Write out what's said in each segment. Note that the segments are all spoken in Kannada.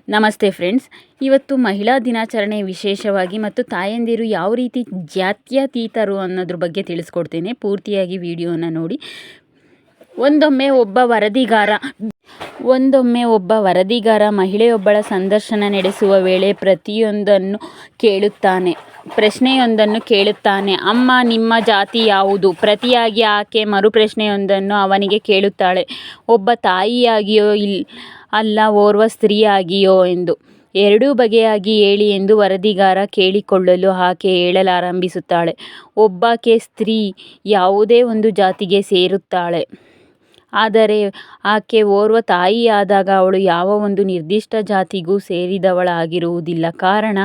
ನಮಸ್ತೆ ಫ್ರೆಂಡ್ಸ್, ಇವತ್ತು ಮಹಿಳಾ ದಿನಾಚರಣೆ ವಿಶೇಷವಾಗಿ ಮತ್ತು ತಾಯಂದಿರು ಯಾವ ರೀತಿ ಜಾತ್ಯತೀತರು ಅನ್ನೋದ್ರ ಬಗ್ಗೆ ತಿಳಿಸ್ಕೊಡ್ತೇನೆ. ಪೂರ್ತಿಯಾಗಿ ವಿಡಿಯೋನ ನೋಡಿ. ಒಂದೊಮ್ಮೆ ಒಬ್ಬ ವರದಿಗಾರ ಮಹಿಳೆಯೊಬ್ಬಳ ಸಂದರ್ಶನ ನಡೆಸುವ ವೇಳೆ ಪ್ರಶ್ನೆಯೊಂದನ್ನು ಕೇಳುತ್ತಾನೆ. ಅಮ್ಮ, ನಿಮ್ಮ ಜಾತಿ ಯಾವುದು? ಪ್ರತಿಯಾಗಿ ಆಕೆ ಮರುಪ್ರಶ್ನೆಯೊಂದನ್ನು ಅವನಿಗೆ ಕೇಳುತ್ತಾಳೆ. ಒಬ್ಬ ತಾಯಿಯಾಗಿಯೋ ಅಲ್ಲ ಓರ್ವ ಸ್ತ್ರೀಯಾಗಿಯೋ ಎಂದು. ಎರಡೂ ಬಗೆಯಾಗಿ ಹೇಳಿ ಎಂದು ವರದಿಗಾರ ಕೇಳಿಕೊಳ್ಳಲು ಆಕೆ ಹೇಳಲಾರಂಭಿಸುತ್ತಾಳೆ. ಒಬ್ಬಾಕೆ ಸ್ತ್ರೀ ಯಾವುದೇ ಒಂದು ಜಾತಿಗೆ ಸೇರುತ್ತಾಳೆ. ಆದರೆ ಆಕೆ ಓರ್ವ ತಾಯಿಯಾದಾಗ ಅವಳು ಯಾವ ಒಂದು ನಿರ್ದಿಷ್ಟ ಜಾತಿಗೂ ಸೇರಿದವಳಾಗಿರುವುದಿಲ್ಲ. ಕಾರಣ,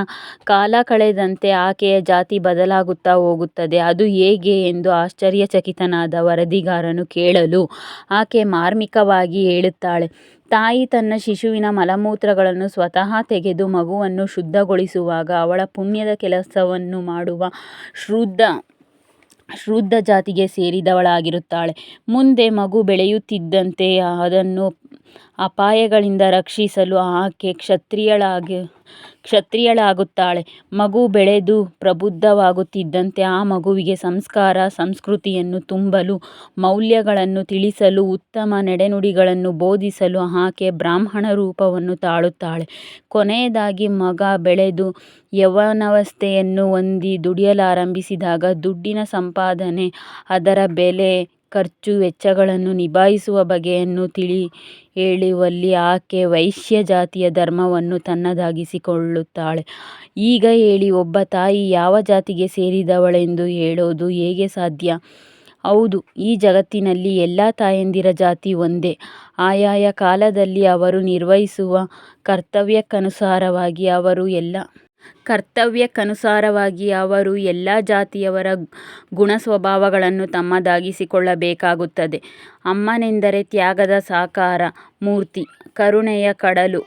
ಕಾಲ ಕಳೆದಂತೆ ಆಕೆಯ ಜಾತಿ ಬದಲಾಗುತ್ತಾ ಹೋಗುತ್ತದೆ. ಅದು ಹೇಗೆ ಎಂದು ಆಶ್ಚರ್ಯಚಕಿತನಾದ ವರದಿಗಾರನು ಕೇಳಲು ಆಕೆ ಮಾರ್ಮಿಕವಾಗಿ ಹೇಳುತ್ತಾಳೆ. ತಾಯಿ ತನ್ನ ಶಿಶುವಿನ ಮಲಮೂತ್ರಗಳನ್ನು ಸ್ವತಃ ತೆಗೆದು ಮಗುವನ್ನು ಶುದ್ಧಗೊಳಿಸುವಾಗ ಅವಳ ಪುಣ್ಯದ ಕೆಲಸವನ್ನು ಮಾಡುವ ಶೂದ್ರ ಜಾತಿಗೆ ಸೇರಿದವಳಾಗಿರುತ್ತಾಳೆ. ಮುಂದೆ ಮಗು ಬೆಳೆಯುತ್ತಿದ್ದಂತೆ ಅದನ್ನು ಅಪಾಯಗಳಿಂದ ರಕ್ಷಿಸಲು ಆಕೆ ಕ್ಷತ್ರಿಯಳಾಗುತ್ತಾಳೆ. ಮಗು ಬೆಳೆದು ಪ್ರಬುದ್ಧವಾಗುತ್ತಿದ್ದಂತೆ ಆ ಮಗುವಿಗೆ ಸಂಸ್ಕಾರ, ಸಂಸ್ಕೃತಿಯನ್ನು ತುಂಬಲು, ಮೌಲ್ಯಗಳನ್ನು ತಿಳಿಸಲು, ಉತ್ತಮ ನಡೆನುಡಿಗಳನ್ನು ಬೋಧಿಸಲು ಆಕೆ ಬ್ರಾಹ್ಮಣ ರೂಪವನ್ನು ತಾಳುತ್ತಾಳೆ. ಕೊನೆಯದಾಗಿ ಮಗ ಬೆಳೆದು ಯೌವನಾವಸ್ಥೆಯನ್ನು ಹೊಂದಿ ದುಡಿಯಲಾರಂಭಿಸಿದಾಗ ದುಡ್ಡಿನ ಸಂಪಾದನೆ, ಅದರ ಬೆಲೆ, ಖರ್ಚು ವೆಚ್ಚಗಳನ್ನು ನಿಭಾಯಿಸುವ ಬಗೆಯನ್ನು ಹೇಳುವಲ್ಲಿ ಆಕೆ ವೈಶ್ಯ ಜಾತಿಯ ಧರ್ಮವನ್ನು ತನ್ನದಾಗಿಸಿಕೊಳ್ಳುತ್ತಾಳೆ. ಈಗ ಹೇಳಿ, ಒಬ್ಬ ತಾಯಿ ಯಾವ ಜಾತಿಗೆ ಸೇರಿದವಳೆಂದು ಹೇಳೋದು ಹೇಗೆ ಸಾಧ್ಯ? ಹೌದು, ಈ ಜಗತ್ತಿನಲ್ಲಿ ಎಲ್ಲ ತಾಯಂದಿರ ಜಾತಿ ಒಂದೇ. ಆಯಾಯ ಕಾಲದಲ್ಲಿ ಅವರು ನಿರ್ವಹಿಸುವ ಕರ್ತವ್ಯಕ್ಕನುಸಾರವಾಗಿ ಅವರು ಎಲ್ಲ ಜಾತಿಯವರ ಗುಣಸ್ವಭಾವಗಳನ್ನು ತಮ್ಮದಾಗಿಸಿಕೊಳ್ಳಬೇಕಾಗುತ್ತದೆ. ಅಮ್ಮನೆಂದರೆ ತ್ಯಾಗದ ಸಾಕಾರ ಮೂರ್ತಿ, ಕರುಣೆಯ ಕಡಲು,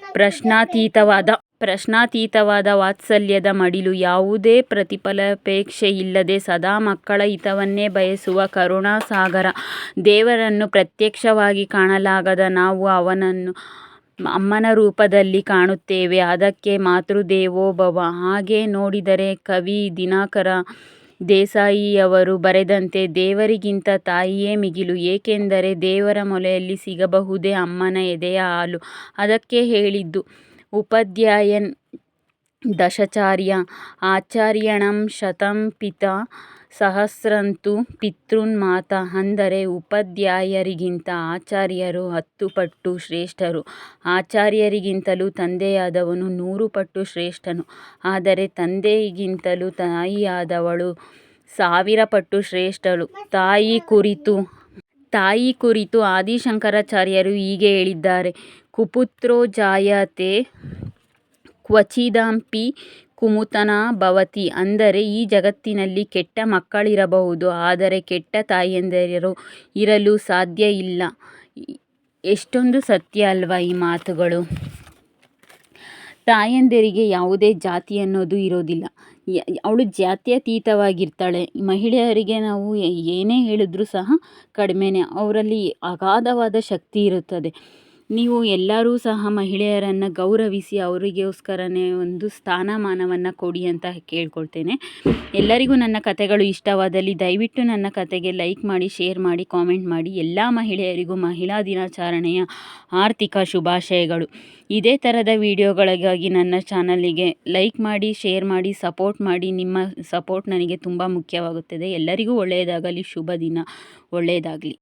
ಪ್ರಶ್ನಾತೀತವಾದ ವಾತ್ಸಲ್ಯದ ಮಡಿಲು, ಯಾವುದೇ ಪ್ರತಿಫಲಾಪೇಕ್ಷೆಯಿಲ್ಲದೆ ಸದಾ ಮಕ್ಕಳ ಹಿತವನ್ನೇ ಬಯಸುವ ಕರುಣಾಸಾಗರ. ದೇವರನ್ನು ಪ್ರತ್ಯಕ್ಷವಾಗಿ ಕಾಣಲಾಗದ ನಾವು ಅವನನ್ನು ಅಮ್ಮನ ರೂಪದಲ್ಲಿ ಕಾಣುತ್ತೇವೆ. ಅದಕ್ಕೆ ಮಾತೃದೇವೋಭವ. ಹಾಗೆ ನೋಡಿದರೆ ಕವಿ ದಿನಕರ ದೇಸಾಯಿಯವರು ಬರೆದಂತೆ ದೇವರಿಗಿಂತ ತಾಯಿಯೇ ಮಿಗಿಲು. ಏಕೆಂದರೆ ದೇವರ ಮೊಲೆಯಲ್ಲಿ ಸಿಗಬಹುದೇ ಅಮ್ಮನ ಎದೆಯ ಹಾಲು. ಅದಕ್ಕೆ ಹೇಳಿದ್ದು ಉಪಾಧ್ಯಾಯನ್ ದಶಾಚಾರ್ಯ ಆಚಾರ್ಯಾಣಂ ಶತಂ ಪಿತಾ ಸಹಸ್ರಂತು ಪಿತॄನ್ ಮಾತಾ. ಅಂದರೆ ಉಪಾಧ್ಯಾಯರಿಗಿಂತ ಆಚಾರ್ಯರು 10 ಪಟ್ಟು ಶ್ರೇಷ್ಠರು. ಆಚಾರ್ಯರಿಗಿಂತಲೂ ತಂದೆಯಾದವನು 100 ಪಟ್ಟು ಶ್ರೇಷ್ಠನು. ಆದರೆ ತಂದೆಗಿಂತಲೂ ತಾಯಿಯಾದವಳು 1000 ಪಟ್ಟು ಶ್ರೇಷ್ಠಳು. ತಾಯಿ ಕುರಿತು ಆದಿಶಂಕರಾಚಾರ್ಯರು ಹೀಗೆ ಹೇಳಿದ್ದಾರೆ: ಕುಪುತ್ರೋ ಜಾಯತೆ ಕ್ವಚಿದಪಿ ಕುಮಾತಾ ಭವತಿ. ಅಂದರೆ ಈ ಜಗತ್ತಿನಲ್ಲಿ ಕೆಟ್ಟ ಮಕ್ಕಳಿರಬಹುದು, ಆದರೆ ಕೆಟ್ಟ ತಾಯಂದಿರು ಇರಲು ಸಾಧ್ಯ ಇಲ್ಲ. ಎಷ್ಟೊಂದು ಸತ್ಯ ಅಲ್ವಾ ಈ ಮಾತುಗಳು. ತಾಯಂದಿರಿಗೆ ಯಾವುದೇ ಜಾತಿ ಅನ್ನೋದು ಇರೋದಿಲ್ಲ. ಅವಳು ಜಾತ್ಯತೀತವಾಗಿರ್ತಾಳೆ. ಮಹಿಳೆಯರಿಗೆ ನಾವು ಏನೇ ಹೇಳಿದ್ರೂ ಸಹ ಕಡಿಮೆನೇ. ಅವರಲ್ಲಿ ಅಗಾಧವಾದ ಶಕ್ತಿ ಇರುತ್ತದೆ. ನೀವು ಎಲ್ಲರೂ ಸಹ ಮಹಿಳೆಯರನ್ನು ಗೌರವಿಸಿ ಅವರಿಗೋಸ್ಕರನೇ ಒಂದು ಸ್ಥಾನಮಾನವನ್ನು ಕೊಡಿ ಅಂತ ಕೇಳ್ಕೊಳ್ತೇನೆ. ಎಲ್ಲರಿಗೂ ನನ್ನ ಕಥೆಗಳು ಇಷ್ಟವಾದಲ್ಲಿ ದಯವಿಟ್ಟು ನನ್ನ ಕಥೆಗೆ ಲೈಕ್ ಮಾಡಿ, ಶೇರ್ ಮಾಡಿ, ಕಾಮೆಂಟ್ ಮಾಡಿ. ಎಲ್ಲ ಮಹಿಳೆಯರಿಗೂ ಮಹಿಳಾ ದಿನಾಚರಣೆಯ ಆರ್ಥಿಕ ಶುಭಾಶಯಗಳು. ಇದೇ ಥರದ ವಿಡಿಯೋಗಳಿಗಾಗಿ ನನ್ನ ಚಾನಲಿಗೆ ಲೈಕ್ ಮಾಡಿ, ಶೇರ್ ಮಾಡಿ, ಸಪೋರ್ಟ್ ಮಾಡಿ. ನಿಮ್ಮ ಸಪೋರ್ಟ್ ನನಗೆ ತುಂಬ ಮುಖ್ಯವಾಗುತ್ತದೆ. ಎಲ್ಲರಿಗೂ ಒಳ್ಳೆಯದಾಗಲಿ. ಶುಭ ದಿನ. ಒಳ್ಳೆಯದಾಗಲಿ.